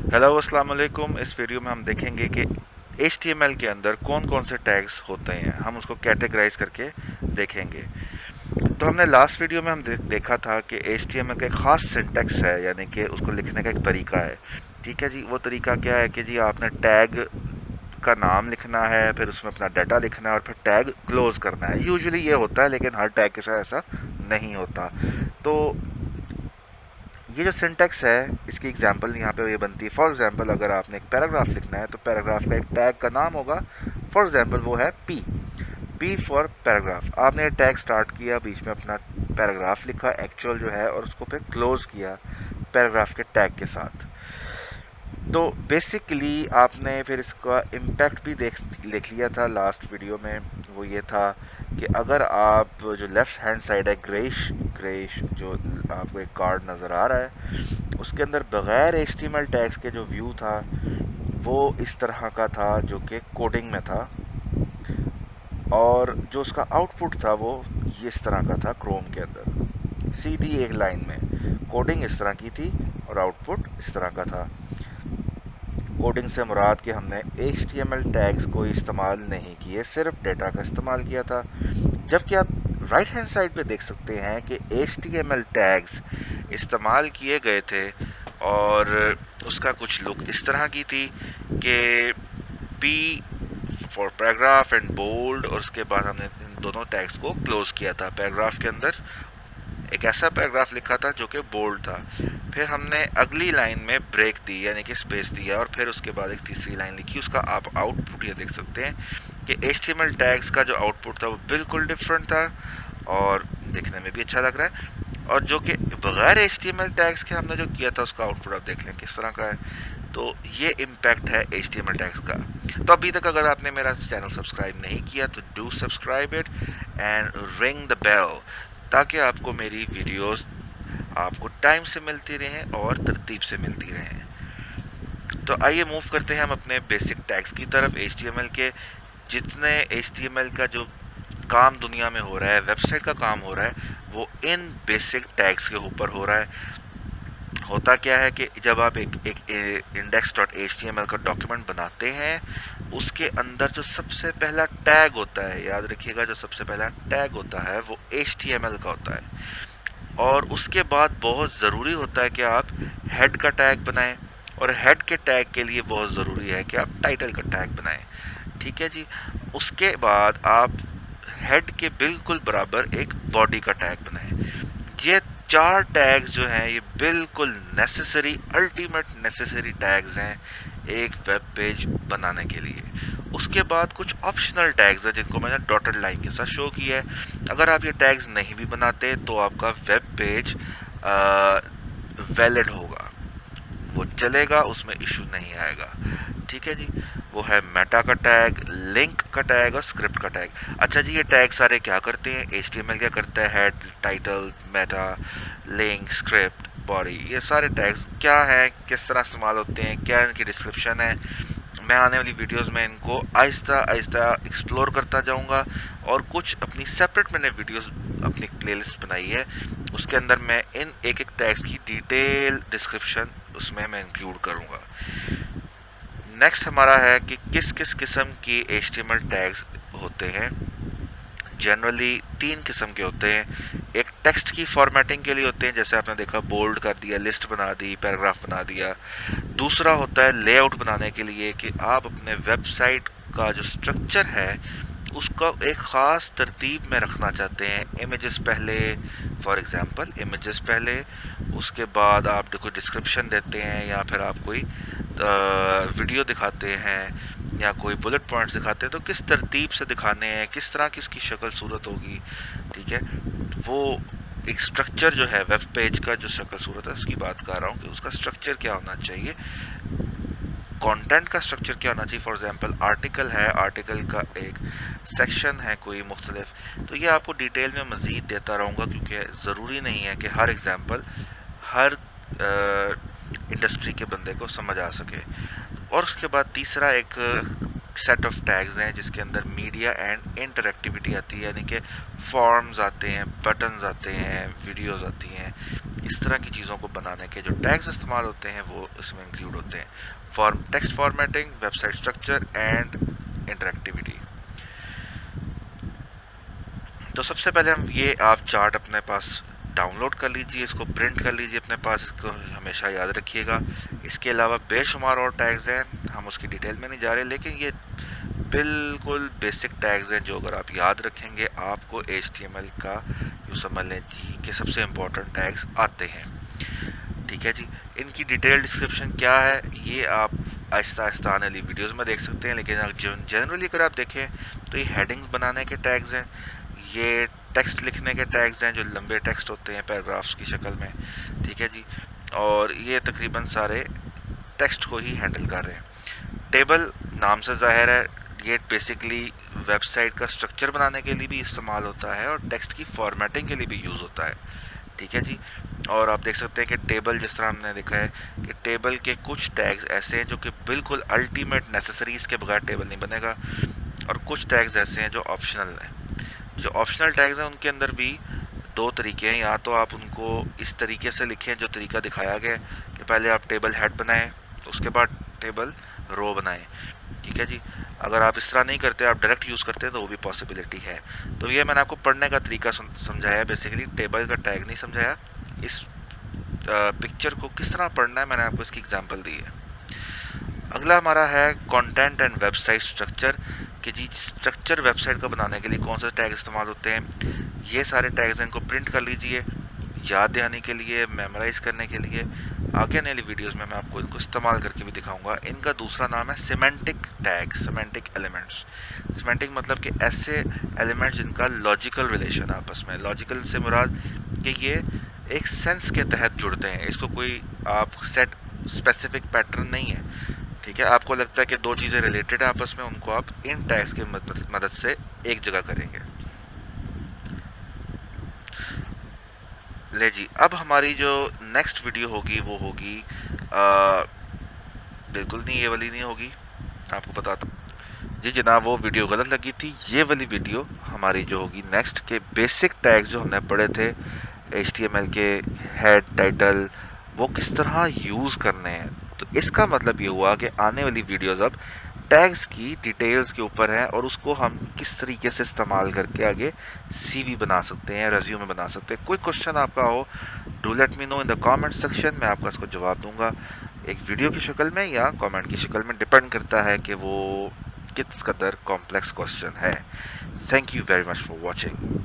Hello अस्सलाम वालेकुम। इस वीडियो में हम देखेंगे कि HTML के अंदर कौन कौन से टैग्स होते हैं। हम उसको कैटेगराइज करके देखेंगे। तो हमने लास्ट वीडियो में देखा था कि HTML का एक ख़ास सिंटेक्स है, यानी कि उसको लिखने का एक तरीका है। ठीक है जी। वो तरीका क्या है कि जी आपने टैग का नाम लिखना है, फिर उसमें अपना डाटा लिखना है और फिर टैग क्लोज करना है। यूजुअली ये होता है, लेकिन हर टैग के साथ ऐसा नहीं होता। तो ये जो सिंटेक्स है, इसकी एग्जांपल यहाँ पे ये बनती है। फॉर एग्जांपल अगर आपने एक पैराग्राफ लिखना है तो पैराग्राफ का एक टैग का नाम होगा। फॉर एग्जांपल वो है पी फॉर पैराग्राफ। आपने ये टैग स्टार्ट किया, बीच में अपना पैराग्राफ लिखा एक्चुअल जो है, और उसको फिर क्लोज किया पैराग्राफ के टैग के साथ। तो बेसिकली आपने फिर इसका इम्पैक्ट भी देख लिया था लास्ट वीडियो में। वो ये था कि अगर आप जो लेफ्ट हैंड साइड है, ग्रेश ग्रेश जो आपको एक कार्ड नज़र आ रहा है, उसके अंदर बगैर HTML टैग्स के जो व्यू था वो इस तरह का था, जो कि कोडिंग में था। और जो उसका आउटपुट था वो इस तरह का था क्रोम के अंदर, सीधी एक लाइन में कोडिंग इस तरह की थी और आउटपुट इस तरह का था। कोडिंग से मुराद कि हमने HTML टैग्स को इस्तेमाल नहीं किए, सिर्फ डेटा का इस्तेमाल किया था। जबकि आप राइट हैंड साइड पे देख सकते हैं कि HTML टैग्स इस्तेमाल किए गए थे और उसका कुछ लुक इस तरह की थी कि P for paragraph and bold, और उसके बाद हमने इन दोनों टैग्स को क्लोज किया था। पैराग्राफ के अंदर एक ऐसा पैराग्राफ लिखा था जो कि बोल्ड था। फिर हमने अगली लाइन में ब्रेक दी, यानी कि स्पेस दिया, और फिर उसके बाद एक तीसरी लाइन लिखी। उसका आप आउटपुट ये देख सकते हैं कि HTML टैग्स का जो आउटपुट था वो बिल्कुल डिफरेंट था और देखने में भी अच्छा लग रहा है। और जो कि बगैर HTML टैग्स के हमने जो किया था उसका आउटपुट आप देख लें किस तरह का है। तो ये इम्पैक्ट है HTML टैग्स का। तो अभी तक अगर आपने मेरा चैनल सब्सक्राइब नहीं किया तो do subscribe it and ring the bell, ताकि आपको मेरी वीडियोस आपको टाइम से मिलती रहें और तरतीब से मिलती रहें। तो आइए मूव करते हैं हम अपने बेसिक टैग्स की तरफ। HTML के जितने HTML का जो काम दुनिया में हो रहा है, वेबसाइट का काम हो रहा है, वो इन बेसिक टैग्स के ऊपर हो रहा है। होता क्या है कि जब आप एक index.html का डॉक्यूमेंट बनाते हैं, उसके अंदर जो सबसे पहला टैग होता है, याद रखिएगा, जो सबसे पहला टैग होता है वो HTML का होता है। और उसके बाद बहुत ज़रूरी होता है कि आप हेड का टैग बनाएं, और हेड के टैग के लिए बहुत ज़रूरी है कि आप टाइटल का टैग बनाएं। ठीक है जी। उसके बाद आप हेड के बिल्कुल बराबर एक बॉडी का टैग बनाएं। ये चार टैग्स जो हैं ये बिल्कुल नेसेसरी, अल्टीमेट नेसेसरी टैग्स हैं एक वेब पेज बनाने के लिए। उसके बाद कुछ ऑप्शनल टैग्स हैं जिनको मैंने डॉटेड लाइन के साथ शो किया है। अगर आप ये टैग्स नहीं भी बनाते तो आपका वेब पेज वैलिड होगा, वो चलेगा, उसमें इशू नहीं आएगा। ठीक है जी। वो है मेटा का टैग, लिंक का टैग और स्क्रिप्ट का टैग। अच्छा जी, ये टैग सारे क्या करते हैं? HTML क्या करता है? Head, title, Meta, link, script, body, ये सारे टैग्स क्या है, किस तरह इस्तेमाल होते हैं, क्या इनकी डिस्क्रिप्शन है, मैं आने वाली वीडियोस में इनको आहिस्ता आहिस्ता एक्सप्लोर करता जाऊंगा। और कुछ अपनी सेपरेट मैंने वीडियोस अपनी प्लेलिस्ट बनाई है, उसके अंदर मैं इन एक एक टैग्स की डिटेल डिस्क्रिप्शन उसमें मैं इंक्लूड करूंगा। नेक्स्ट हमारा है कि किस किस किस्म की HTML टैग्स होते हैं। जनरली तीन किस्म के होते हैं। एक टेक्स्ट की फॉर्मेटिंग के लिए होते हैं, जैसे आपने देखा बोल्ड कर दिया, लिस्ट बना दी, पैराग्राफ बना दिया। दूसरा होता है लेआउट बनाने के लिए, कि आप अपने वेबसाइट का जो स्ट्रक्चर है उसका एक ख़ास तरतीब में रखना चाहते हैं। इमेजेस पहले, फॉर एग्जांपल इमेजेस पहले, उसके बाद आप कोई डिस्क्रिप्शन देते हैं या फिर आप कोई वीडियो दिखाते हैं या कोई बुलेट पॉइंट्स दिखाते हैं, तो किस तरतीब से दिखाने हैं, किस तरह की उसकी शक्ल सूरत होगी। ठीक है। वो एक स्ट्रक्चर जो है वेब पेज का, जो शक्ल सूरत है उसकी बात कर रहा हूँ कि उसका स्ट्रक्चर क्या होना चाहिए, कंटेंट का स्ट्रक्चर क्या होना चाहिए। फॉर एग्जांपल आर्टिकल है, आर्टिकल का एक सेक्शन है कोई मुख्तलिफ। तो ये आपको डिटेल में मज़ीद देता रहूँगा, क्योंकि ज़रूरी नहीं है कि हर एग्जांपल हर इंडस्ट्री के बंदे को समझ आ सके। और उसके बाद तीसरा एक सेट ऑफ टैग्स हैं जिसके अंदर मीडिया एंड इंटरेक्टिविटी आती है, यानी कि फॉर्म्स आते हैं, बटन्स आते हैं, वीडियोस आती हैं। इस तरह की चीज़ों को बनाने के जो टैग्स इस्तेमाल होते हैं वो इसमें इंक्लूड होते हैं। Text formatting, website structure and interactivity. तो सबसे पहले हम ये आप चार्ट अपने पास डाउनलोड कर लीजिए, इसको प्रिंट कर लीजिए अपने पास, इसको हमेशा याद रखिएगा। इसके अलावा बेशुमार और टैग्स हैं, हम उसकी डिटेल में नहीं जा रहे, लेकिन ये बिल्कुल बेसिक टैग्स हैं जो अगर आप याद रखेंगे आपको HTML का यूँ समझ लें जी कि सबसे इम्पोर्टेंट टैग्स आते हैं। ठीक है जी, इनकी डिटेल डिस्क्रिप्शन क्या है ये आप आहिस्ता आहिस्ता आने वाली वीडियोस में देख सकते हैं, लेकिन जनरली अगर आप देखें तो ये हेडिंग्स बनाने के टैग्स हैं, ये टेक्स्ट लिखने के टैग्स हैं जो लंबे टेक्स्ट होते हैं पैराग्राफ्स की शक्ल में। ठीक है जी, और ये तकरीबन सारे टेक्स्ट को ही हैंडल कर रहे हैं। टेबल नाम से जाहिर है ये बेसिकली वेबसाइट का स्ट्रक्चर बनाने के लिए भी इस्तेमाल होता है और टेक्स्ट की फॉर्मेटिंग के लिए भी यूज़ होता है। ठीक है जी, और आप देख सकते हैं कि टेबल जिस तरह हमने देखा है कि टेबल के कुछ टैग्स ऐसे हैं जो कि बिल्कुल अल्टीमेट नेसेसरीज के बगैर टेबल नहीं बनेगा, और कुछ टैग्स ऐसे हैं जो ऑप्शनल हैं। जो ऑप्शनल टैग्स हैं उनके अंदर भी दो तरीके हैं, या तो आप उनको इस तरीके से लिखें जो तरीका दिखाया गया कि पहले आप टेबल हेड बनाएं तो उसके बाद टेबल रो बनाएं। ठीक है जी, अगर आप इस तरह नहीं करते, आप डायरेक्ट यूज़ करते हैं तो वो भी पॉसिबिलिटी है। तो ये मैंने आपको पढ़ने का तरीका समझाया है, बेसिकली टेबल का टैग नहीं समझाया। इस पिक्चर को किस तरह पढ़ना है मैंने आपको इसकी एग्जांपल दी है। अगला हमारा है कंटेंट एंड वेबसाइट स्ट्रक्चर, कि जी स्ट्रक्चर वेबसाइट को बनाने के लिए कौन से टैग इस्तेमाल होते हैं। ये सारे टैग्स इनको प्रिंट कर लीजिए याद दिलाने के लिए, मेमोराइज करने के लिए। आगे आने वाली वीडियोस में मैं आपको इनको इस्तेमाल करके भी दिखाऊंगा। इनका दूसरा नाम है semantic tags, semantic elements. Semantic मतलब कि ऐसे एलिमेंट्स जिनका लॉजिकल रिलेशन आपस में, लॉजिकल से मुराद कि ये एक सेंस के तहत जुड़ते हैं, इसको कोई आप सेट स्पेसिफिक पैटर्न नहीं है। ठीक है, आपको लगता है कि दो चीज़ें रिलेटेड है आपस में, उनको आप इन टैग्स की मदद से एक जगह करेंगे। ले जी, अब हमारी जो नेक्स्ट वीडियो होगी वो होगी बिल्कुल नहीं, ये वाली नहीं होगी, आपको बताता हूँ जी जनाब, वो वीडियो गलत लगी थी। ये वाली वीडियो हमारी जो होगी नेक्स्ट के बेसिक टैग जो हमने पढ़े थे HTML के, हेड, टाइटल, वो किस तरह यूज़ करने हैं। तो इसका मतलब ये हुआ कि आने वाली वीडियोस अब टैग्स की डिटेल्स के ऊपर है और उसको हम किस तरीके से इस्तेमाल करके आगे CV बना सकते हैं, रेज्यूमे बना सकते हैं। कोई क्वेश्चन आपका हो, do let me know in the comment section, मैं आपका इसको जवाब दूंगा एक वीडियो की शक्ल में या कमेंट की शक्ल में, डिपेंड करता है कि वो किस कदर कॉम्प्लेक्स क्वेश्चन है। Thank you very much for watching.